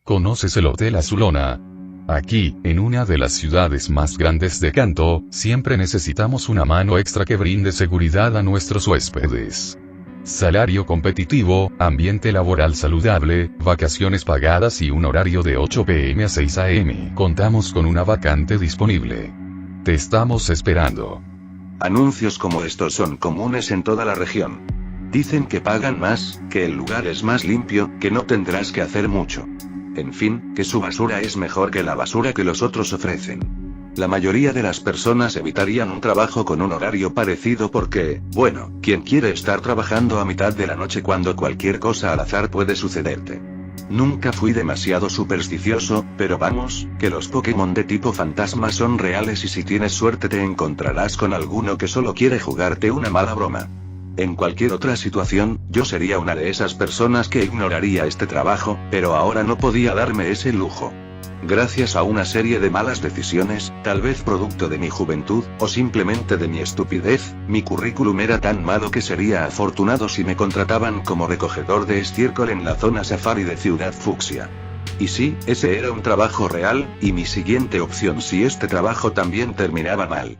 ¿Conoces el Hotel Azulona? Aquí, en una de las ciudades más grandes de Kanto, siempre necesitamos una mano extra que brinde seguridad a nuestros huéspedes. Salario competitivo, ambiente laboral saludable, vacaciones pagadas y un horario de 8 p.m. a 6 a.m. Contamos con una vacante disponible. Te estamos esperando. Anuncios como estos son comunes en toda la región. Dicen que pagan más, que el lugar es más limpio, que no tendrás que hacer mucho. En fin, que su basura es mejor que la basura que los otros ofrecen. La mayoría de las personas evitarían un trabajo con un horario parecido porque, bueno, ¿quién quiere estar trabajando a mitad de la noche cuando cualquier cosa al azar puede sucederte? Nunca fui demasiado supersticioso, pero vamos, que los Pokémon de tipo fantasma son reales y si tienes suerte te encontrarás con alguno que solo quiere jugarte una mala broma. En cualquier otra situación, yo sería una de esas personas que ignoraría este trabajo, pero ahora no podía darme ese lujo. Gracias a una serie de malas decisiones, tal vez producto de mi juventud, o simplemente de mi estupidez, mi currículum era tan malo que sería afortunado si me contrataban como recogedor de estiércol en la zona safari de Ciudad Fucsia. Y sí, ese era un trabajo real, y mi siguiente opción si este trabajo también terminaba mal.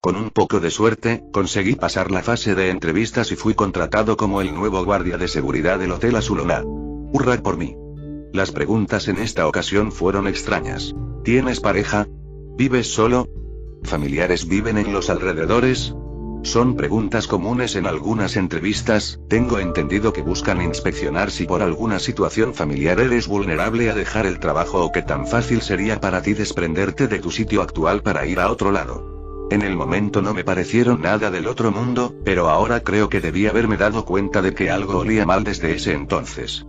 Con un poco de suerte, conseguí pasar la fase de entrevistas y fui contratado como el nuevo guardia de seguridad del Hotel Azulona. ¡Hurra por mí! Las preguntas en esta ocasión fueron extrañas. ¿Tienes pareja? ¿Vives solo? ¿Familiares viven en los alrededores? Son preguntas comunes en algunas entrevistas. Tengo entendido que buscan inspeccionar si por alguna situación familiar eres vulnerable a dejar el trabajo o qué tan fácil sería para ti desprenderte de tu sitio actual para ir a otro lado. En el momento no me parecieron nada del otro mundo, pero ahora creo que debí haberme dado cuenta de que algo olía mal desde ese entonces.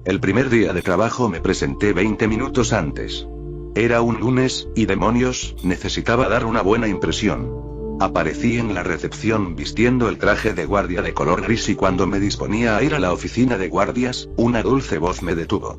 El primer día de trabajo me presenté 20 minutos antes. Era un lunes, y demonios, necesitaba dar una buena impresión. Aparecí en la recepción vistiendo el traje de guardia de color gris y cuando me disponía a ir a la oficina de guardias, una dulce voz me detuvo.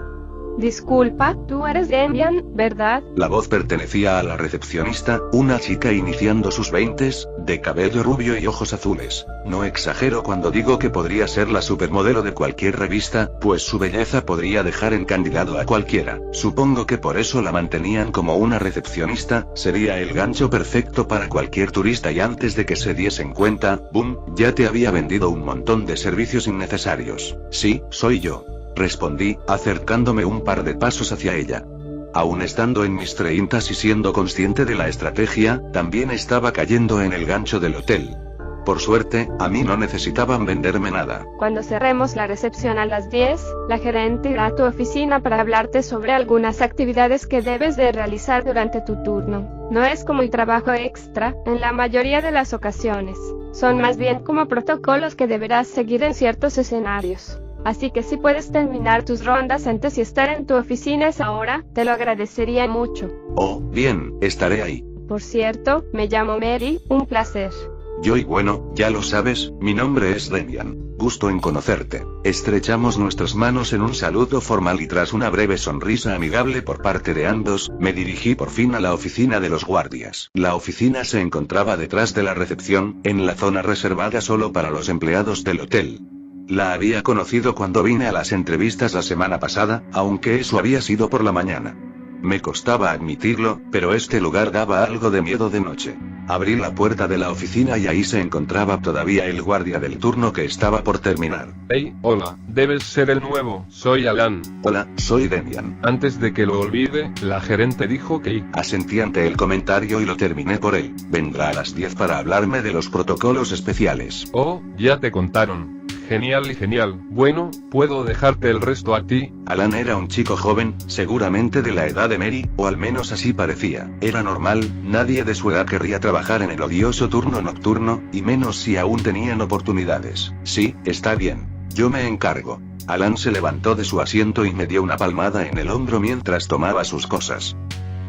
Disculpa, tú eres Demian, ¿verdad? La voz pertenecía a la recepcionista, una chica iniciando sus 20s, de cabello rubio y ojos azules. No exagero cuando digo que podría ser la supermodelo de cualquier revista, pues su belleza podría dejar encandilado a cualquiera. Supongo que por eso la mantenían como una recepcionista, sería el gancho perfecto para cualquier turista y antes de que se diesen cuenta, ¡boom!, ya te había vendido un montón de servicios innecesarios. Sí, soy yo. Respondí, acercándome un par de pasos hacia ella. Aún estando en mis 30s y siendo consciente de la estrategia, también estaba cayendo en el gancho del hotel. Por suerte, a mí no necesitaban venderme nada. Cuando cerremos la recepción a las 10, la gerente irá a tu oficina para hablarte sobre algunas actividades que debes de realizar durante tu turno. No es como el trabajo extra, en la mayoría de las ocasiones. Son más bien como protocolos que deberás seguir en ciertos escenarios. Así que si puedes terminar tus rondas antes y estar en tu oficina a esa hora, te lo agradecería mucho. Oh, bien, estaré ahí. Por cierto, me llamo Mary, un placer. Yo y bueno, ya lo sabes, mi nombre es Demian. Gusto en conocerte. Estrechamos nuestras manos en un saludo formal y tras una breve sonrisa amigable por parte de ambos, me dirigí por fin a la oficina de los guardias. La oficina se encontraba detrás de la recepción, en la zona reservada solo para los empleados del hotel. La había conocido cuando vine a las entrevistas la semana pasada, aunque eso había sido por la mañana. Me costaba admitirlo, pero este lugar daba algo de miedo de noche. Abrí la puerta de la oficina y ahí se encontraba todavía el guardia del turno que estaba por terminar. Hey, hola, debes ser el nuevo, soy Alan. Hola, soy Demian. Antes de que lo olvide, la gerente dijo que... Asentí ante el comentario y lo terminé por él. Vendrá a las 10 para hablarme de los protocolos especiales. Oh, ya te contaron. Genial y genial. Bueno, ¿puedo dejarte el resto a ti? Alan era un chico joven, seguramente de la edad de Mary, o al menos así parecía. Era normal, nadie de su edad querría trabajar en el odioso turno nocturno, y menos si aún tenían oportunidades. Sí, está bien. Yo me encargo. Alan se levantó de su asiento y me dio una palmada en el hombro mientras tomaba sus cosas.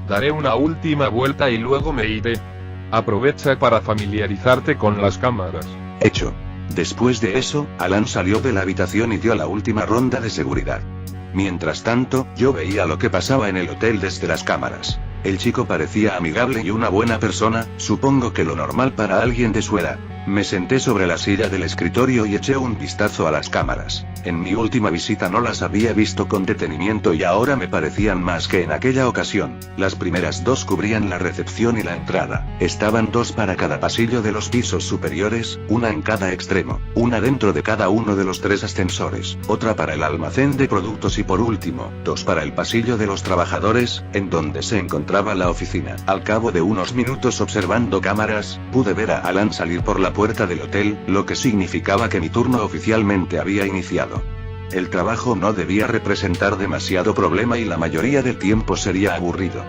Daré una última vuelta y luego me iré. Aprovecha para familiarizarte con las cámaras. Hecho. Después de eso, Alan salió de la habitación y dio la última ronda de seguridad. Mientras tanto, yo veía lo que pasaba en el hotel desde las cámaras. El chico parecía amigable y una buena persona, supongo que lo normal para alguien de su edad. Me senté sobre la silla del escritorio y eché un vistazo a las cámaras. En mi última visita no las había visto con detenimiento y ahora me parecían más que en aquella ocasión. Las primeras dos cubrían la recepción y la entrada. Estaban dos para cada pasillo de los pisos superiores, una en cada extremo, una dentro de cada uno de los 3 ascensores, otra para el almacén de productos y por último, 2 para el pasillo de los trabajadores, en donde se encontraba la oficina. Al cabo de unos minutos observando cámaras, pude ver a Alan salir por la puerta del hotel, lo que significaba que mi turno oficialmente había iniciado. El trabajo no debía representar demasiado problema y la mayoría del tiempo sería aburrido.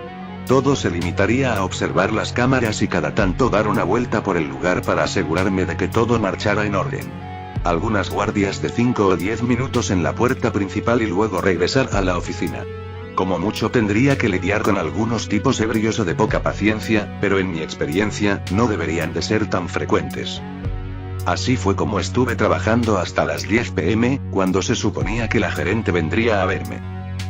Todo se limitaría a observar las cámaras y cada tanto dar una vuelta por el lugar para asegurarme de que todo marchara en orden. Algunas guardias de 5 o 10 minutos en la puerta principal y luego regresar a la oficina. Como mucho tendría que lidiar con algunos tipos ebrios o de poca paciencia, pero en mi experiencia, no deberían de ser tan frecuentes. Así fue como estuve trabajando hasta las 10 p.m., cuando se suponía que la gerente vendría a verme.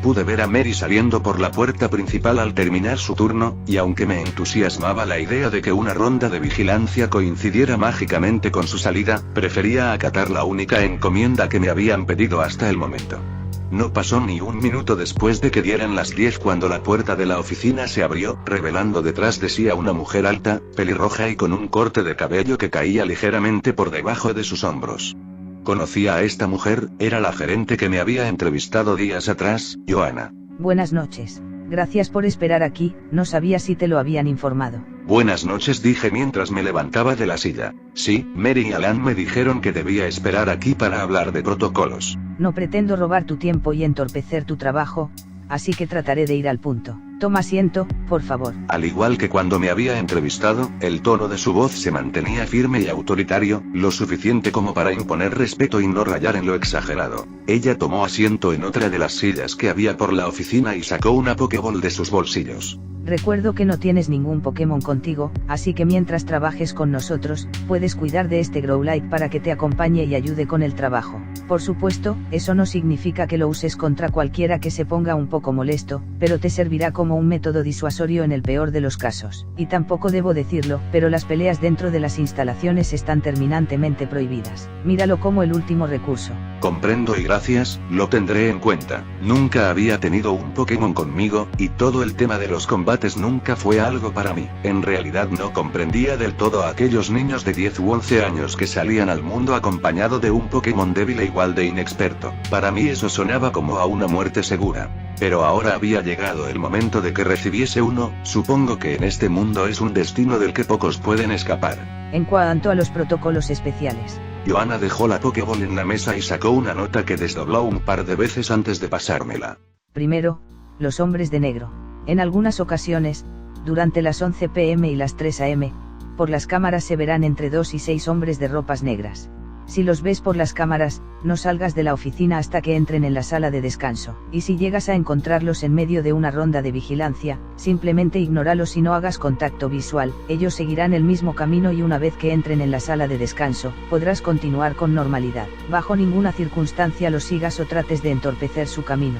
Pude ver a Mary saliendo por la puerta principal al terminar su turno, y aunque me entusiasmaba la idea de que una ronda de vigilancia coincidiera mágicamente con su salida, prefería acatar la única encomienda que me habían pedido hasta el momento. No pasó ni un minuto después de que dieran las 10 cuando la puerta de la oficina se abrió, revelando detrás de sí a una mujer alta, pelirroja y con un corte de cabello que caía ligeramente por debajo de sus hombros. Conocía a esta mujer, era la gerente que me había entrevistado días atrás, Joanna. Buenas noches. Gracias por esperar aquí, no sabía si te lo habían informado. Buenas noches, dije mientras me levantaba de la silla. Sí, Mary y Alan me dijeron que debía esperar aquí para hablar de protocolos. No pretendo robar tu tiempo y entorpecer tu trabajo, así que trataré de ir al punto. Toma asiento, por favor. Al igual que cuando me había entrevistado, el tono de su voz se mantenía firme y autoritario, lo suficiente como para imponer respeto y no rayar en lo exagerado. Ella tomó asiento en otra de las sillas que había por la oficina y sacó una Pokéball de sus bolsillos. Recuerdo que no tienes ningún Pokémon contigo, así que mientras trabajes con nosotros, puedes cuidar de este Growlithe para que te acompañe y ayude con el trabajo. Por supuesto, eso no significa que lo uses contra cualquiera que se ponga un poco molesto, pero te servirá como un método disuasorio en el peor de los casos. Y tampoco debo decirlo, pero las peleas dentro de las instalaciones están terminantemente prohibidas. Míralo como el último recurso. Comprendo y gracias, lo tendré en cuenta. Nunca había tenido un Pokémon conmigo, y todo el tema de los combates nunca fue algo para mí. En realidad no comprendía del todo a aquellos niños de 10 u 11 años que salían al mundo acompañado de un Pokémon débil e igual de inexperto. Para mí eso sonaba como a una muerte segura. Pero ahora había llegado el momento de que recibiese uno, supongo que en este mundo es un destino del que pocos pueden escapar. En cuanto a los protocolos especiales. Joanna dejó la Pokéball en la mesa y sacó una nota que desdobló un par de veces antes de pasármela. Primero, los hombres de negro. En algunas ocasiones, durante las 11 p.m. y las 3 a.m., por las cámaras se verán entre 2 y 6 hombres de ropas negras. Si los ves por las cámaras, no salgas de la oficina hasta que entren en la sala de descanso, y si llegas a encontrarlos en medio de una ronda de vigilancia, simplemente ignóralos y no hagas contacto visual, ellos seguirán el mismo camino y una vez que entren en la sala de descanso, podrás continuar con normalidad. Bajo ninguna circunstancia los sigas o trates de entorpecer su camino.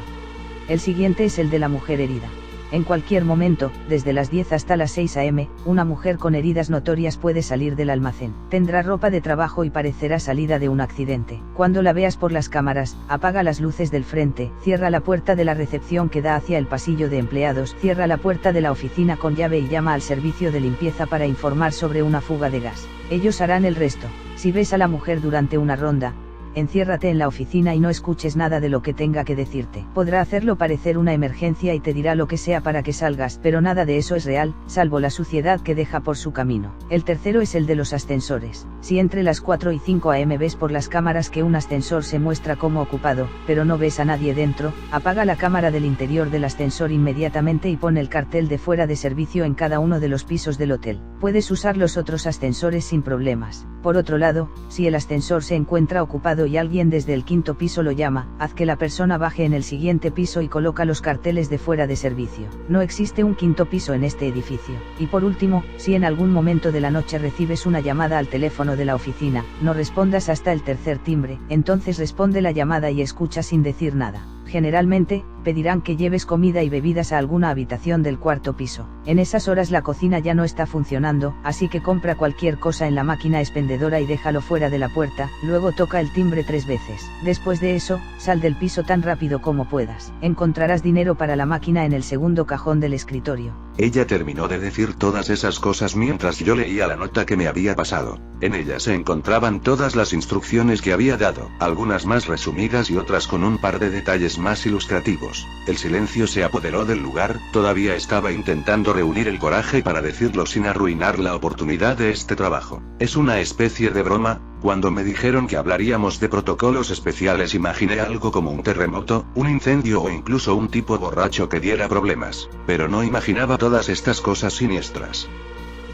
El siguiente es el de la mujer herida. En cualquier momento, desde las 10 hasta las 6 a.m., una mujer con heridas notorias puede salir del almacén. Tendrá ropa de trabajo y parecerá salida de un accidente. Cuando la veas por las cámaras, apaga las luces del frente, cierra la puerta de la recepción que da hacia el pasillo de empleados, cierra la puerta de la oficina con llave y llama al servicio de limpieza para informar sobre una fuga de gas. Ellos harán el resto. Si ves a la mujer durante una ronda, enciérrate en la oficina y no escuches nada de lo que tenga que decirte. Podrá hacerlo parecer una emergencia y te dirá lo que sea para que salgas, pero nada de eso es real, salvo la suciedad que deja por su camino. El tercero es el de los ascensores. Si entre las 4 y 5 a.m. ves por las cámaras que un ascensor se muestra como ocupado, pero no ves a nadie dentro, apaga la cámara del interior del ascensor inmediatamente y pon el cartel de fuera de servicio en cada uno de los pisos del hotel. Puedes usar los otros ascensores sin problemas. Por otro lado, si el ascensor se encuentra ocupado y alguien desde el 5º piso lo llama, haz que la persona baje en el siguiente piso y coloca los carteles de fuera de servicio. No existe un 5º piso en este edificio. Y por último, si en algún momento de la noche recibes una llamada al teléfono de la oficina, no respondas hasta el tercer timbre, entonces responde la llamada y escucha sin decir nada. Generalmente, pedirán que lleves comida y bebidas a alguna habitación del cuarto piso. En esas horas la cocina ya no está funcionando, así que compra cualquier cosa en la máquina expendedora y déjalo fuera de la puerta, luego toca el timbre 3 veces. Después de eso, sal del piso tan rápido como puedas. Encontrarás dinero para la máquina en el segundo cajón del escritorio. Ella terminó de decir todas esas cosas mientras yo leía la nota que me había pasado. En ella se encontraban todas las instrucciones que había dado, algunas más resumidas y otras con un par de detalles más ilustrativos. El silencio se apoderó del lugar, todavía estaba intentando reunir el coraje para decirlo sin arruinar la oportunidad de este trabajo. Es una especie de broma. Cuando me dijeron que hablaríamos de protocolos especiales imaginé algo como un terremoto, un incendio o incluso un tipo borracho que diera problemas, pero no imaginaba todas estas cosas siniestras.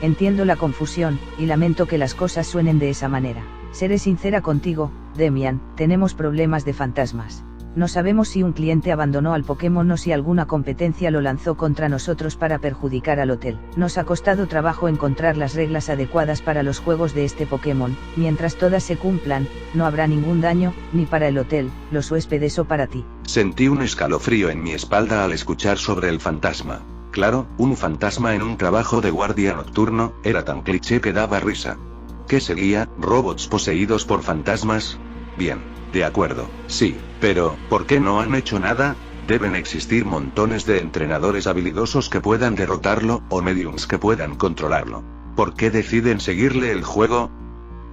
Entiendo la confusión, y lamento que las cosas suenen de esa manera. Seré sincera contigo, Demian, tenemos problemas de fantasmas. No sabemos si un cliente abandonó al Pokémon o si alguna competencia lo lanzó contra nosotros para perjudicar al hotel. Nos ha costado trabajo encontrar las reglas adecuadas para los juegos de este Pokémon. Mientras todas se cumplan, no habrá ningún daño, ni para el hotel, los huéspedes o para ti. Sentí un escalofrío en mi espalda al escuchar sobre el fantasma. Claro, un fantasma en un trabajo de guardia nocturno, era tan cliché que daba risa. ¿Qué seguía? ¿Robots poseídos por fantasmas? Bien, de acuerdo, sí, pero, ¿por qué no han hecho nada? Deben existir montones de entrenadores habilidosos que puedan derrotarlo, o mediums que puedan controlarlo. ¿Por qué deciden seguirle el juego?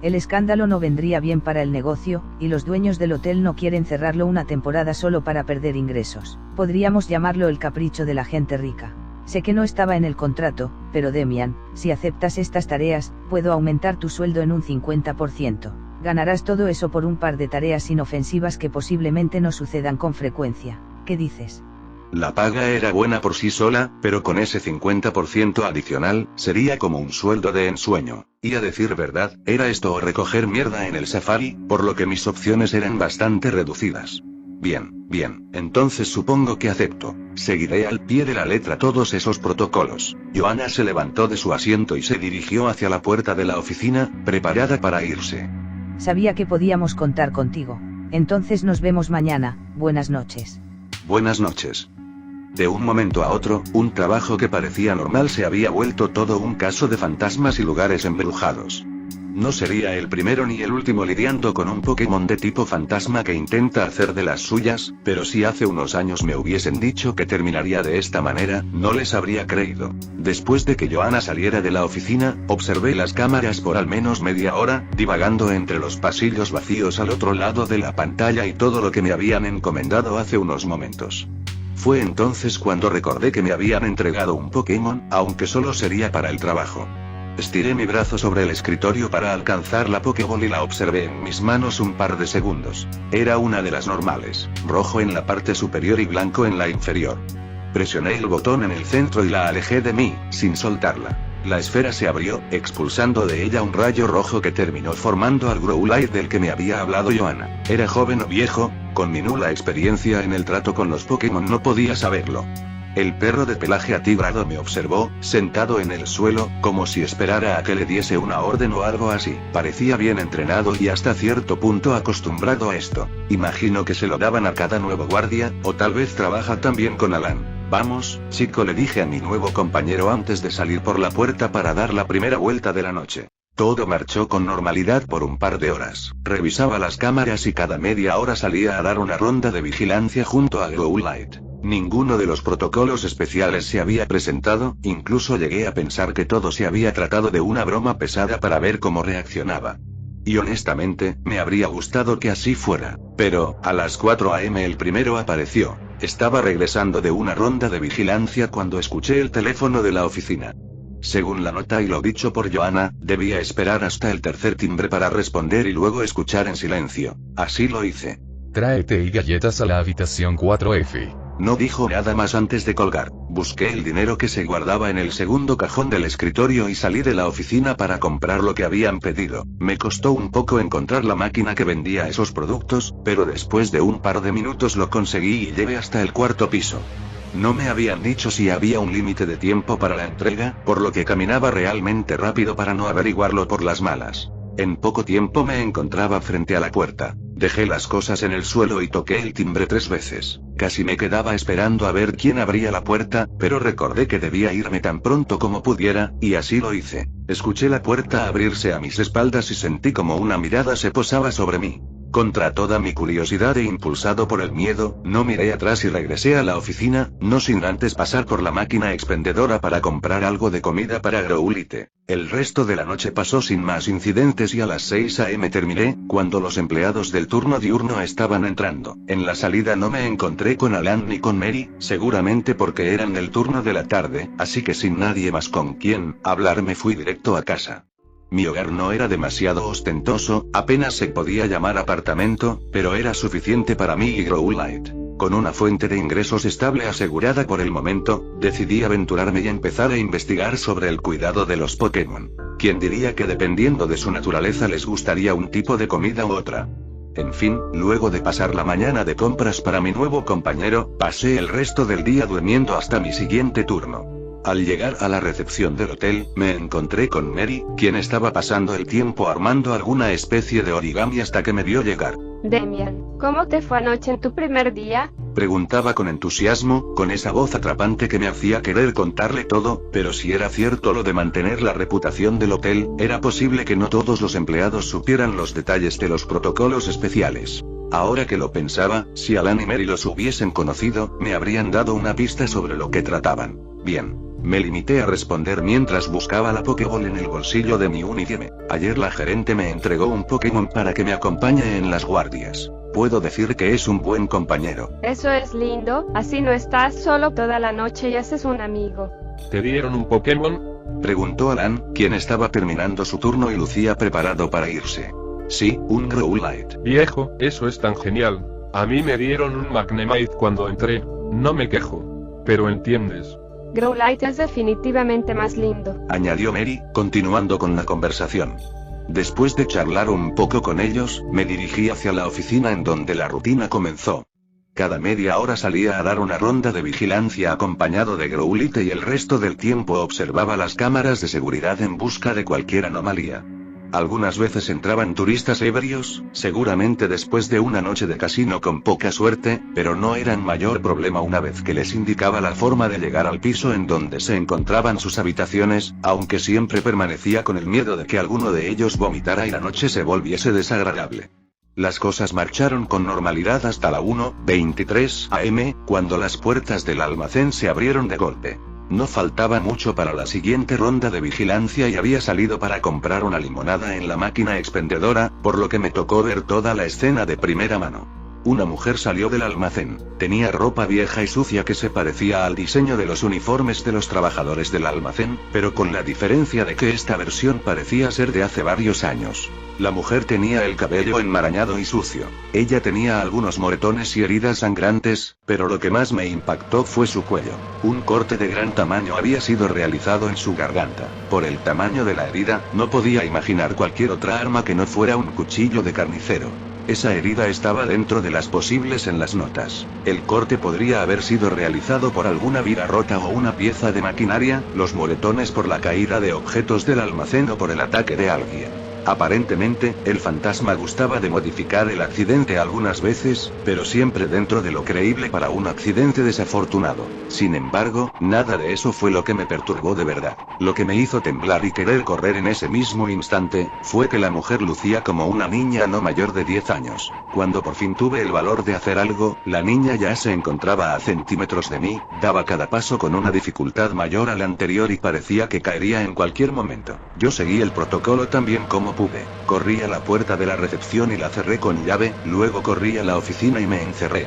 El escándalo no vendría bien para el negocio, y los dueños del hotel no quieren cerrarlo una temporada solo para perder ingresos. Podríamos llamarlo el capricho de la gente rica. Sé que no estaba en el contrato, pero Demian, si aceptas estas tareas, puedo aumentar tu sueldo en un 50%. Ganarás todo eso por un par de tareas inofensivas que posiblemente no sucedan con frecuencia. ¿Qué dices? La paga era buena por sí sola, pero con ese 50% adicional, sería como un sueldo de ensueño. Y a decir verdad, era esto o recoger mierda en el safari, por lo que mis opciones eran bastante reducidas. Bien, entonces supongo que acepto. Seguiré al pie de la letra todos esos protocolos. Johanna se levantó de su asiento y se dirigió hacia la puerta de la oficina, preparada para irse. Sabía que podíamos contar contigo. Entonces nos vemos mañana, buenas noches. Buenas noches. De un momento a otro, un trabajo que parecía normal se había vuelto todo un caso de fantasmas y lugares embrujados. No sería el primero ni el último lidiando con un Pokémon de tipo fantasma que intenta hacer de las suyas, pero si hace unos años me hubiesen dicho que terminaría de esta manera, no les habría creído. Después de que Johanna saliera de la oficina, observé las cámaras por al menos media hora, divagando entre los pasillos vacíos al otro lado de la pantalla y todo lo que me habían encomendado hace unos momentos. Fue entonces cuando recordé que me habían entregado un Pokémon, aunque solo sería para el trabajo. Estiré mi brazo sobre el escritorio para alcanzar la Pokéball y la observé en mis manos un par de segundos. Era una de las normales, rojo en la parte superior y blanco en la inferior. Presioné el botón en el centro y la alejé de mí, sin soltarla. La esfera se abrió, expulsando de ella un rayo rojo que terminó formando al Growlithe del que me había hablado Johanna. ¿Era joven o viejo? Con mi nula experiencia en el trato con los Pokémon no podía saberlo. El perro de pelaje atigrado me observó, sentado en el suelo, como si esperara a que le diese una orden o algo así. Parecía bien entrenado y hasta cierto punto acostumbrado a esto. Imagino que se lo daban a cada nuevo guardia, o tal vez trabaja también con Alan. Vamos, chico, le dije a mi nuevo compañero antes de salir por la puerta para dar la primera vuelta de la noche. Todo marchó con normalidad por un par de horas. Revisaba las cámaras y cada media hora salía a dar una ronda de vigilancia junto a Growlithe. Ninguno de los protocolos especiales se había presentado, incluso llegué a pensar que todo se había tratado de una broma pesada para ver cómo reaccionaba. Y honestamente, me habría gustado que así fuera. Pero, a las 4 a.m. el primero apareció. Estaba regresando de una ronda de vigilancia cuando escuché el teléfono de la oficina. Según la nota y lo dicho por Johanna, debía esperar hasta el tercer timbre para responder y luego escuchar en silencio. Así lo hice. Trae té y galletas a la habitación 4F. No dijo nada más antes de colgar. Busqué el dinero que se guardaba en el segundo cajón del escritorio y salí de la oficina para comprar lo que habían pedido. Me costó un poco encontrar la máquina que vendía esos productos, pero después de un par de minutos lo conseguí y llegué hasta el cuarto piso. No me habían dicho si había un límite de tiempo para la entrega, por lo que caminaba realmente rápido para no averiguarlo por las malas. En poco tiempo me encontraba frente a la puerta. Dejé las cosas en el suelo y toqué el timbre 3 veces. Casi me quedaba esperando a ver quién abría la puerta, pero recordé que debía irme tan pronto como pudiera, y así lo hice. Escuché la puerta abrirse a mis espaldas y sentí como una mirada se posaba sobre mí. Contra toda mi curiosidad e impulsado por el miedo, no miré atrás y regresé a la oficina, no sin antes pasar por la máquina expendedora para comprar algo de comida para Growlite. El resto de la noche pasó sin más incidentes y a las 6 AM terminé, cuando los empleados del turno diurno estaban entrando. En la salida no me encontré con Alan ni con Mary, seguramente porque eran del turno de la tarde, así que sin nadie más con quien hablar me fui directo a casa. Mi hogar no era demasiado ostentoso, apenas se podía llamar apartamento, pero era suficiente para mí y Growlite. Con una fuente de ingresos estable asegurada por el momento, decidí aventurarme y empezar a investigar sobre el cuidado de los Pokémon. ¿Quién diría que dependiendo de su naturaleza les gustaría un tipo de comida u otra? En fin, luego de pasar la mañana de compras para mi nuevo compañero, pasé el resto del día durmiendo hasta mi siguiente turno. Al llegar a la recepción del hotel, me encontré con Mary, quien estaba pasando el tiempo armando alguna especie de origami hasta que me vio llegar. Demian, ¿cómo te fue anoche en tu primer día? Preguntaba con entusiasmo, con esa voz atrapante que me hacía querer contarle todo, pero si era cierto lo de mantener la reputación del hotel, era posible que no todos los empleados supieran los detalles de los protocolos especiales. Ahora que lo pensaba, si Alan y Mary los hubiesen conocido, me habrían dado una pista sobre lo que trataban. Bien. Me limité a responder mientras buscaba la Pokéball en el bolsillo de mi uniforme. Ayer la gerente me entregó un Pokémon para que me acompañe en las guardias. Puedo decir que es un buen compañero. Eso es lindo, así no estás solo toda la noche y haces un amigo. ¿Te dieron un Pokémon? Preguntó Alan, quien estaba terminando su turno y lucía preparado para irse. Sí, un Growlite. Viejo, eso es tan genial. A mí me dieron un Magnemite cuando entré. No me quejo. Pero entiendes. Growlite es definitivamente más lindo, añadió Mary, continuando con la conversación. Después de charlar un poco con ellos, me dirigí hacia la oficina en donde la rutina comenzó. Cada media hora salía a dar una ronda de vigilancia acompañado de Growlite y el resto del tiempo observaba las cámaras de seguridad en busca de cualquier anomalía. Algunas veces entraban turistas ebrios, seguramente después de una noche de casino con poca suerte, pero no eran mayor problema una vez que les indicaba la forma de llegar al piso en donde se encontraban sus habitaciones, aunque siempre permanecía con el miedo de que alguno de ellos vomitara y la noche se volviese desagradable. Las cosas marcharon con normalidad hasta la 1:23 AM, cuando las puertas del almacén se abrieron de golpe. No faltaba mucho para la siguiente ronda de vigilancia y había salido para comprar una limonada en la máquina expendedora, por lo que me tocó ver toda la escena de primera mano. Una mujer salió del almacén. Tenía ropa vieja y sucia que se parecía al diseño de los uniformes de los trabajadores del almacén, pero con la diferencia de que esta versión parecía ser de hace varios años. La mujer tenía el cabello enmarañado y sucio. Ella tenía algunos moretones y heridas sangrantes, pero lo que más me impactó fue su cuello. Un corte de gran tamaño había sido realizado en su garganta. Por el tamaño de la herida, no podía imaginar cualquier otra arma que no fuera un cuchillo de carnicero. Esa herida estaba dentro de las posibles en las notas. El corte podría haber sido realizado por alguna vira rota o una pieza de maquinaria, los moretones por la caída de objetos del almacén o por el ataque de alguien. Aparentemente, el fantasma gustaba de modificar el accidente algunas veces, pero siempre dentro de lo creíble para un accidente desafortunado. Sin embargo, nada de eso fue lo que me perturbó de verdad. Lo que me hizo temblar y querer correr en ese mismo instante, fue que la mujer lucía como una niña no mayor de 10 años. Cuando por fin tuve el valor de hacer algo, la niña ya se encontraba a centímetros de mí, daba cada paso con una dificultad mayor al anterior y parecía que caería en cualquier momento. Yo seguí el protocolo tan bien como pude. Corrí a la puerta de la recepción y la cerré con llave, luego corrí a la oficina y me encerré.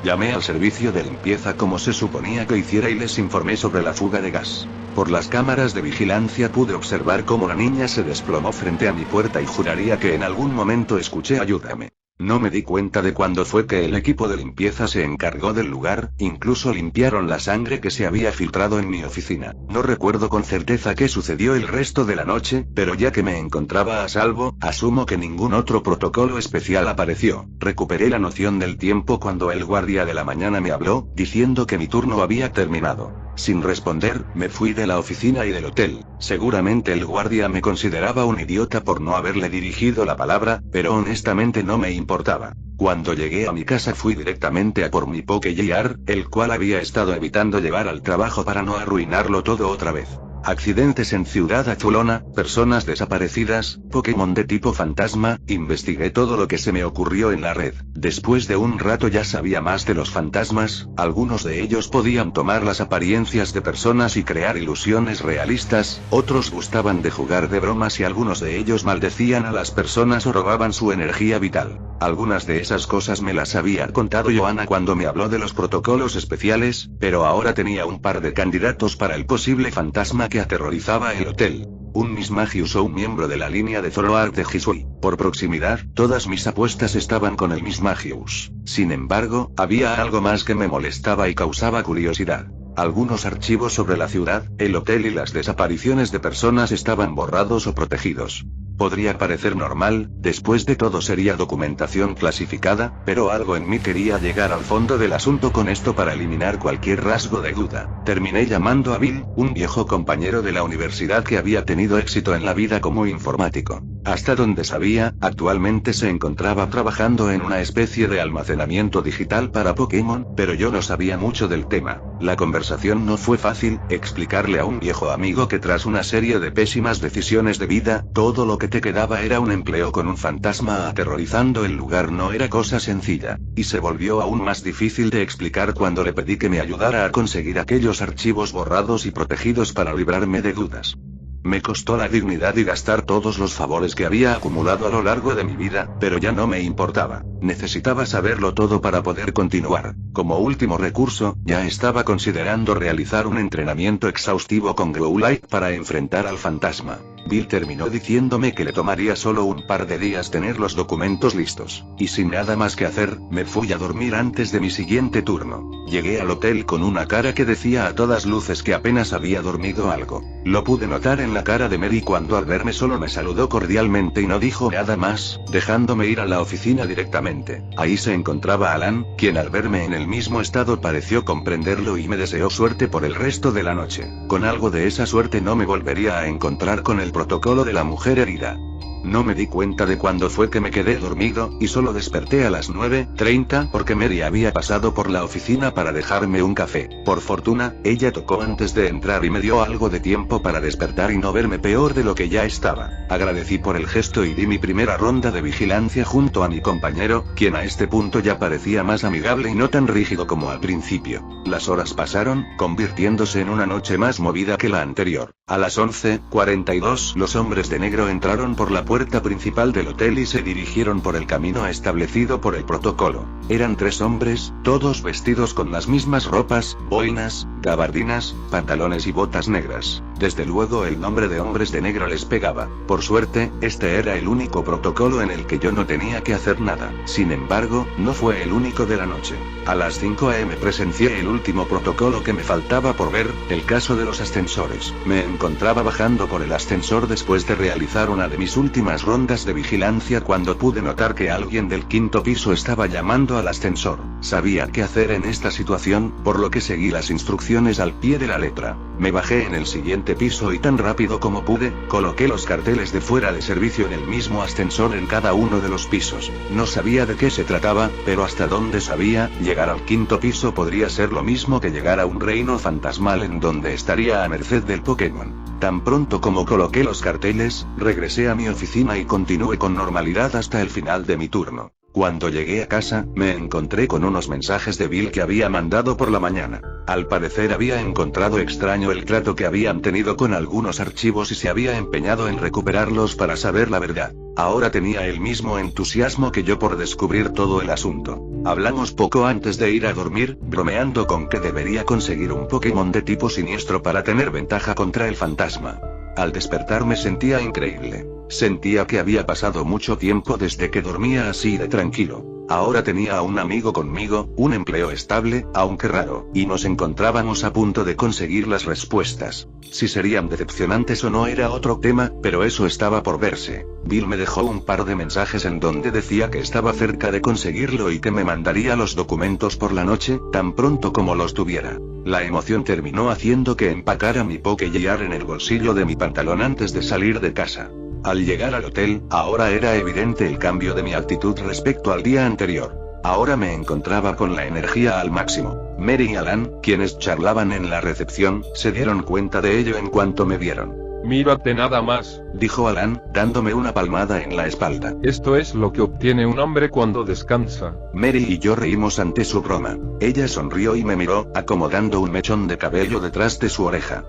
Llamé al servicio de limpieza como se suponía que hiciera y les informé sobre la fuga de gas. Por las cámaras de vigilancia pude observar cómo la niña se desplomó frente a mi puerta y juraría que en algún momento escuché "ayúdame". No me di cuenta de cuándo fue que el equipo de limpieza se encargó del lugar, incluso limpiaron la sangre que se había filtrado en mi oficina. No recuerdo con certeza qué sucedió el resto de la noche, pero ya que me encontraba a salvo, asumo que ningún otro protocolo especial apareció. Recuperé la noción del tiempo cuando el guardia de la mañana me habló, diciendo que mi turno había terminado. Sin responder, me fui de la oficina y del hotel. Seguramente el guardia me consideraba un idiota por no haberle dirigido la palabra, pero honestamente no me importaba. Cuando llegué a mi casa fui directamente a por mi Pokégear, el cual había estado evitando llevar al trabajo para no arruinarlo todo otra vez. Accidentes en Ciudad Azulona, personas desaparecidas, Pokémon de tipo fantasma, investigué todo lo que se me ocurrió en la red. Después de un rato ya sabía más de los fantasmas, algunos de ellos podían tomar las apariencias de personas y crear ilusiones realistas, otros gustaban de jugar de bromas y algunos de ellos maldecían a las personas o robaban su energía vital. Algunas de esas cosas me las había contado Johanna cuando me habló de los protocolos especiales, pero ahora tenía un par de candidatos para el posible fantasma que aterrorizaba el hotel. Un Mismagius o un miembro de la línea de Zoroark de Hisui. Por proximidad, todas mis apuestas estaban con el Mismagius. Sin embargo, había algo más que me molestaba y causaba curiosidad. Algunos archivos sobre la ciudad, el hotel y las desapariciones de personas estaban borrados o protegidos. Podría parecer normal, después de todo sería documentación clasificada, pero algo en mí quería llegar al fondo del asunto con esto para eliminar cualquier rasgo de duda. Terminé llamando a Bill, un viejo compañero de la universidad que había tenido éxito en la vida como informático. Hasta donde sabía, actualmente se encontraba trabajando en una especie de almacenamiento digital para Pokémon, pero yo no sabía mucho del tema. La conversación no fue fácil, explicarle a un viejo amigo que tras una serie de pésimas decisiones de vida, todo lo que te quedaba era un empleo con un fantasma aterrorizando el lugar no era cosa sencilla, y se volvió aún más difícil de explicar cuando le pedí que me ayudara a conseguir aquellos archivos borrados y protegidos para librarme de dudas. Me costó la dignidad y gastar todos los favores que había acumulado a lo largo de mi vida, pero ya no me importaba. Necesitaba saberlo todo para poder continuar. Como último recurso, ya estaba considerando realizar un entrenamiento exhaustivo con Growlithe para enfrentar al fantasma. Bill terminó diciéndome que le tomaría solo un par de días tener los documentos listos. Y sin nada más que hacer, me fui a dormir antes de mi siguiente turno. Llegué al hotel con una cara que decía a todas luces que apenas había dormido algo. Lo pude notar en la cara de Mary cuando al verme solo me saludó cordialmente y no dijo nada más, dejándome ir a la oficina directamente. Ahí se encontraba Alan, quien al verme en el mismo estado pareció comprenderlo y me deseó suerte por el resto de la noche. Con algo de esa suerte no me volvería a encontrar con el protocolo de la mujer herida. No me di cuenta de cuándo fue que me quedé dormido, y solo desperté a las 9:30 porque Mary había pasado por la oficina para dejarme un café. Por fortuna, ella tocó antes de entrar y me dio algo de tiempo para despertar y no verme peor de lo que ya estaba. Agradecí por el gesto y di mi primera ronda de vigilancia junto a mi compañero, quien a este punto ya parecía más amigable y no tan rígido como al principio. Las horas pasaron, convirtiéndose en una noche más movida que la anterior. A las 11:42 los hombres de negro entraron por la puerta principal del hotel y se dirigieron por el camino establecido por el protocolo. Eran 3 hombres, todos vestidos con las mismas ropas, boinas, gabardinas, pantalones y botas negras. Desde luego el nombre de hombres de negro les pegaba. Por suerte, este era el único protocolo en el que yo no tenía que hacer nada. Sin embargo, no fue el único de la noche. A las 5 AM presencié el último protocolo que me faltaba por ver, el caso de los ascensores. Me encontraba bajando por el ascensor después de realizar una de mis últimas rondas de vigilancia cuando pude notar que alguien del 5º piso estaba llamando al ascensor. Sabía qué hacer en esta situación, por lo que seguí las instrucciones al pie de la letra. Me bajé en el siguiente piso y tan rápido como pude, coloqué los carteles de fuera de servicio en el mismo ascensor en cada uno de los pisos. No sabía de qué se trataba, pero hasta donde sabía, llegar al 5º piso podría ser lo mismo que llegar a un reino fantasmal en donde estaría a merced del Pokémon. Tan pronto como coloqué los carteles, regresé a mi oficina y continué con normalidad hasta el final de mi turno. Cuando llegué a casa, me encontré con unos mensajes de Bill que había mandado por la mañana. Al parecer había encontrado extraño el trato que habían tenido con algunos archivos y se había empeñado en recuperarlos para saber la verdad. Ahora tenía el mismo entusiasmo que yo por descubrir todo el asunto. Hablamos poco antes de ir a dormir, bromeando con que debería conseguir un Pokémon de tipo siniestro para tener ventaja contra el fantasma. Al despertar me sentía increíble. Sentía que había pasado mucho tiempo desde que dormía así de tranquilo. Ahora tenía a un amigo conmigo, un empleo estable, aunque raro, y nos encontrábamos a punto de conseguir las respuestas. Si serían decepcionantes o no era otro tema, pero eso estaba por verse. Bill me dejó un par de mensajes en donde decía que estaba cerca de conseguirlo y que me mandaría los documentos por la noche, tan pronto como los tuviera. La emoción terminó haciendo que empacara mi Pokéjar en el bolsillo de mi pantalón antes de salir de casa. Al llegar al hotel, ahora era evidente el cambio de mi actitud respecto al día anterior. Ahora me encontraba con la energía al máximo. Mary y Alan, quienes charlaban en la recepción, se dieron cuenta de ello en cuanto me vieron. Mírate nada más, dijo Alan, dándome una palmada en la espalda. Esto es lo que obtiene un hombre cuando descansa. Mary y yo reímos ante su broma. Ella sonrió y me miró, acomodando un mechón de cabello detrás de su oreja.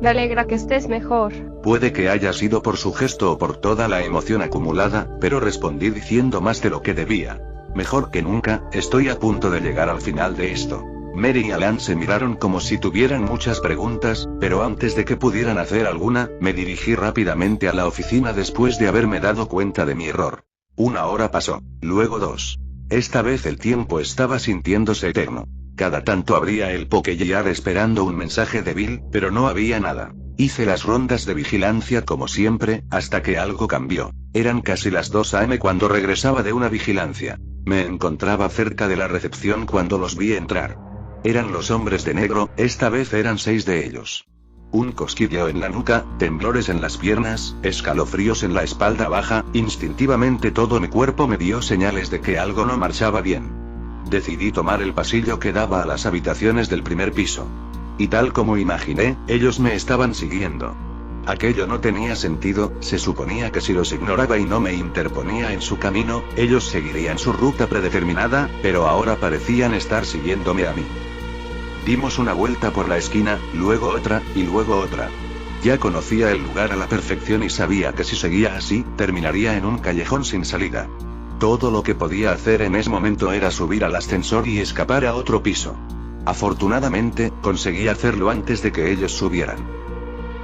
Me alegra que estés mejor. Puede que haya sido por su gesto o por toda la emoción acumulada, pero respondí diciendo más de lo que debía. Mejor que nunca, estoy a punto de llegar al final de esto. Mary y Alan se miraron como si tuvieran muchas preguntas, pero antes de que pudieran hacer alguna, me dirigí rápidamente a la oficina después de haberme dado cuenta de mi error. 1 hora pasó, luego 2. Esta vez el tiempo estaba sintiéndose eterno. Cada tanto abría el Pokéjar esperando un mensaje de Bill, pero no había nada. Hice las rondas de vigilancia como siempre, hasta que algo cambió. Eran casi las 2 AM cuando regresaba de una vigilancia. Me encontraba cerca de la recepción cuando los vi entrar. Eran los hombres de negro, esta vez eran 6 de ellos. Un cosquilleo en la nuca, temblores en las piernas, escalofríos en la espalda baja, instintivamente todo mi cuerpo me dio señales de que algo no marchaba bien. Decidí tomar el pasillo que daba a las habitaciones del primer piso. Y tal como imaginé, ellos me estaban siguiendo. Aquello no tenía sentido, se suponía que si los ignoraba y no me interponía en su camino, ellos seguirían su ruta predeterminada, pero ahora parecían estar siguiéndome a mí. Dimos una vuelta por la esquina, luego otra, y luego otra. Ya conocía el lugar a la perfección y sabía que si seguía así, terminaría en un callejón sin salida. Todo lo que podía hacer en ese momento era subir al ascensor y escapar a otro piso. Afortunadamente, conseguí hacerlo antes de que ellos subieran.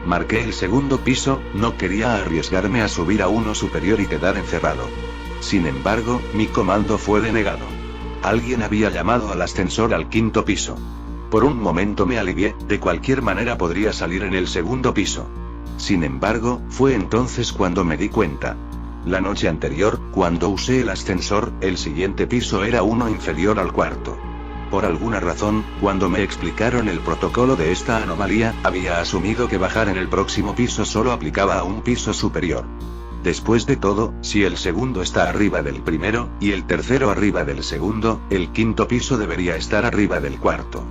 Marqué el segundo piso, no quería arriesgarme a subir a uno superior y quedar encerrado. Sin embargo, mi comando fue denegado. Alguien había llamado al ascensor al 5.º piso. Por un momento me alivié, de cualquier manera podría salir en el segundo piso. Sin embargo, fue entonces cuando me di cuenta. La noche anterior, cuando usé el ascensor, el siguiente piso era uno inferior al 4. Por alguna razón, cuando me explicaron el protocolo de esta anomalía, había asumido que bajar en el próximo piso solo aplicaba a un piso superior. Después de todo, si el segundo está arriba del primero, y el tercero arriba del segundo, el 5.º piso debería estar arriba del 4.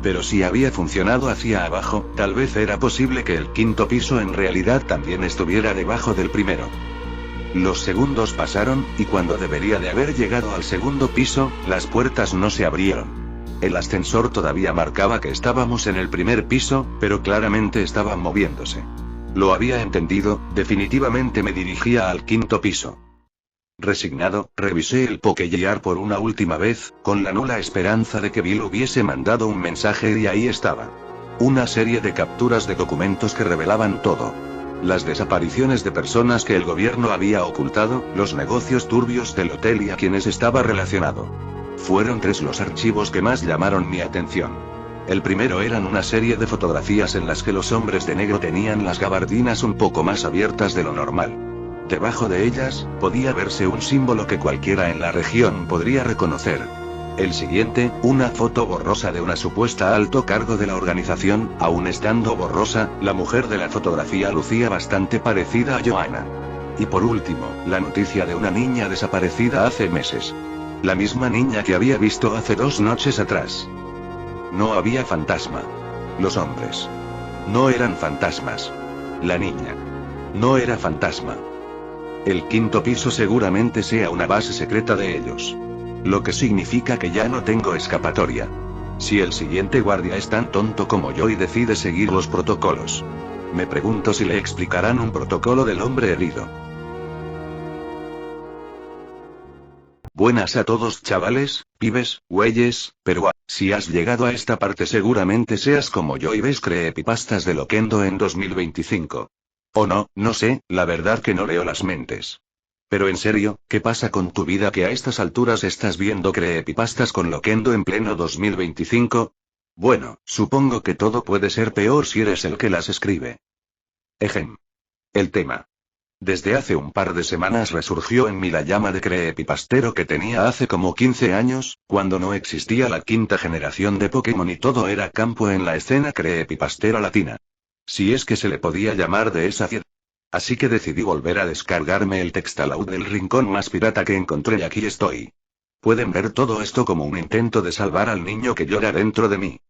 Pero si había funcionado hacia abajo, tal vez era posible que el 5.º piso en realidad también estuviera debajo del primero. Los segundos pasaron, y cuando debería de haber llegado al segundo piso, las puertas no se abrieron. El ascensor todavía marcaba que estábamos en el primer piso, pero claramente estaba moviéndose. Lo había entendido, definitivamente me dirigía al 5.º piso. Resignado, revisé el Pokéjar por una última vez, con la nula esperanza de que Bill hubiese mandado un mensaje y ahí estaba. Una serie de capturas de documentos que revelaban todo. Las desapariciones de personas que el gobierno había ocultado, los negocios turbios del hotel y a quienes estaba relacionado. Fueron 3 los archivos que más llamaron mi atención. El primero eran una serie de fotografías en las que los hombres de negro tenían las gabardinas un poco más abiertas de lo normal. Debajo de ellas, podía verse un símbolo que cualquiera en la región podría reconocer. El siguiente, una foto borrosa de una supuesta alto cargo de la organización, aún estando borrosa, la mujer de la fotografía lucía bastante parecida a Joanna. Y por último, la noticia de una niña desaparecida hace meses. La misma niña que había visto hace 2 noches atrás. No había fantasma. Los hombres no eran fantasmas. La niña no era fantasma. El 5.º piso seguramente sea una base secreta de ellos. Lo que significa que ya no tengo escapatoria. Si el siguiente guardia es tan tonto como yo y decide seguir los protocolos. Me pregunto si le explicarán un protocolo del hombre herido. Buenas a todos chavales, pibes, güeyes, pero si has llegado a esta parte seguramente seas como yo y ves creepypastas de Loquendo en 2025. O no, no sé, la verdad que no leo las mentes. Pero en serio, ¿qué pasa con tu vida que a estas alturas estás viendo creepypastas con Loquendo en pleno 2025? Bueno, supongo que todo puede ser peor si eres el que las escribe. Ejem. El tema. Desde hace un par de semanas resurgió en mí la llama de creepypastero que tenía hace como 15 años, cuando no existía la quinta generación de Pokémon y todo era campo en la escena creepypastera latina. Si es que se le podía llamar de esa ciudad. Así que decidí volver a descargarme el Textalaud del rincón más pirata que encontré y aquí estoy. Pueden ver todo esto como un intento de salvar al niño que llora dentro de mí.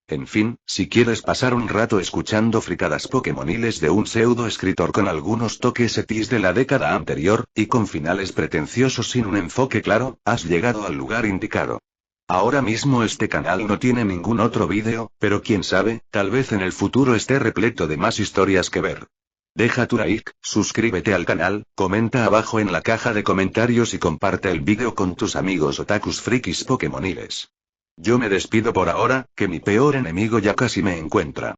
En fin, si quieres pasar un rato escuchando fricadas pokemoniles de un pseudo escritor con algunos toques etis de la década anterior, y con finales pretenciosos sin un enfoque claro, has llegado al lugar indicado. Ahora mismo este canal no tiene ningún otro vídeo, pero quién sabe, tal vez en el futuro esté repleto de más historias que ver. Deja tu like, suscríbete al canal, comenta abajo en la caja de comentarios y comparte el vídeo con tus amigos otakus frikis pokemoniles. Yo me despido por ahora, que mi peor enemigo ya casi me encuentra.